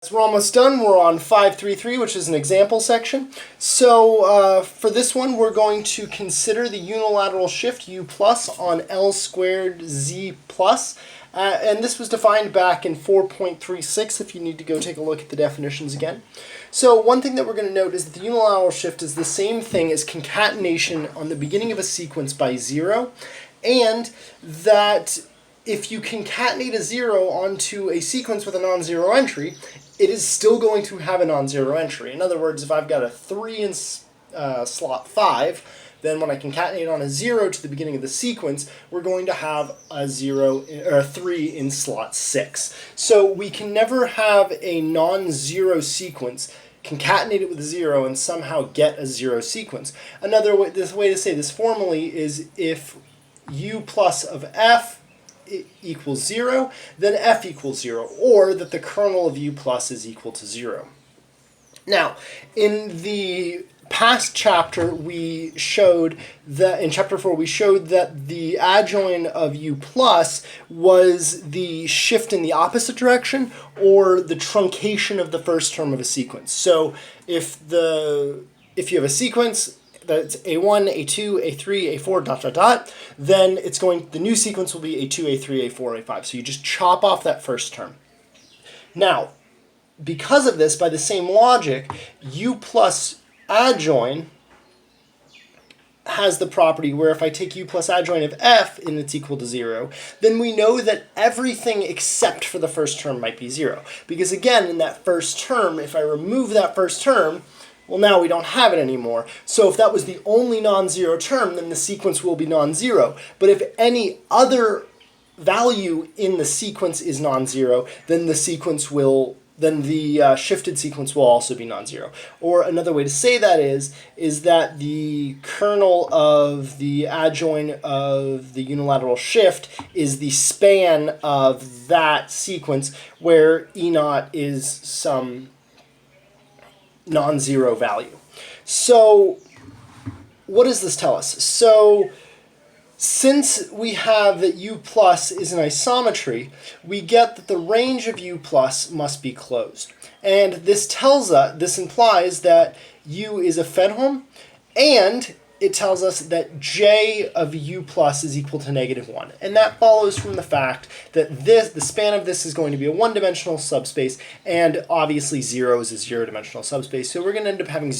So we're almost done. We're on 533, which is an example section. So for this one, we're going to consider the unilateral shift u plus on L squared z plus. And this was defined back in 4.36 if you need to go take a look at the definitions again. So one thing that we're going to note is that the unilateral shift is the same thing as concatenation on the beginning of a sequence by 0, and that if you concatenate a 0 onto a sequence with a non-zero entry, it is still going to have a non-zero entry. In other words, if I've got a 3 in slot 5, then when I concatenate on a 0 to the beginning of the sequence, we're going to have a 3 in slot 6. So we can never have a non-zero sequence, concatenate it with a 0, and somehow get a 0 sequence. Another way, to say this formally is if u plus of f equals 0, then f equals 0, or that the kernel of u plus is equal to 0. Now, in the past chapter, we showed that, in chapter 4, we showed that the adjoint of u plus was the shift in the opposite direction, or the truncation of the first term of a sequence. So if you have a sequence that's A1, A2, A3, A4, ... then the new sequence will be A2, A3, A4, A5. So you just chop off that first term. Now, because of this, by the same logic, u plus adjoint has the property where if I take u plus adjoint of f and it's equal to 0, then we know that everything except for the first term might be 0. Because again, in that first term, if I remove that first term, well, now we don't have it anymore. So if that was the only non-zero term, then the sequence will be non-zero. But if any other value in the sequence is non-zero, then the shifted sequence will also be non-zero. Or another way to say that is that the kernel of the adjoint of the unilateral shift is the span of that sequence where E naught is some non-zero value. So what does this tell us? So since we have that u plus is an isometry, we get that the range of u plus must be closed. And this implies that u is a Fedholm, and it tells us that j of u plus is equal to -1. And that follows from the fact that the span of this is going to be a one-dimensional subspace, and obviously 0 is a zero-dimensional subspace. So we're going to end up having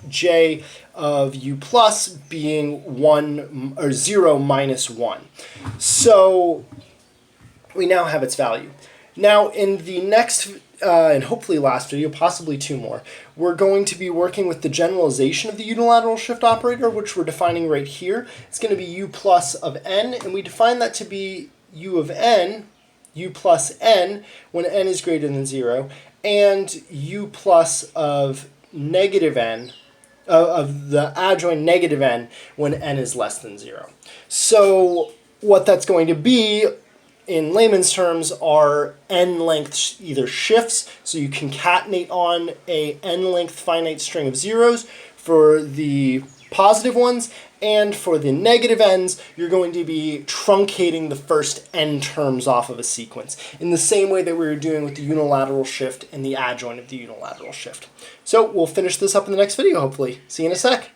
j of u plus being 1 or 0 minus 1. So we now have its value. Now in the next and hopefully last video, possibly 2 more, we're going to be working with the generalization of the unilateral shift operator, which we're defining right here. It's going to be u plus of n, and we define that to be u of n, u plus n, when n is greater than 0, and u plus of negative n, of the adjoint negative n, when n is less than 0. So what that's going to be, in layman's terms, are n-length either shifts, so you concatenate on a n-length finite string of zeros for the positive ones, and for the negative n's, you're going to be truncating the first n terms off of a sequence, in the same way that we were doing with the unilateral shift and the adjoint of the unilateral shift. So we'll finish this up in the next video, hopefully. See you in a sec.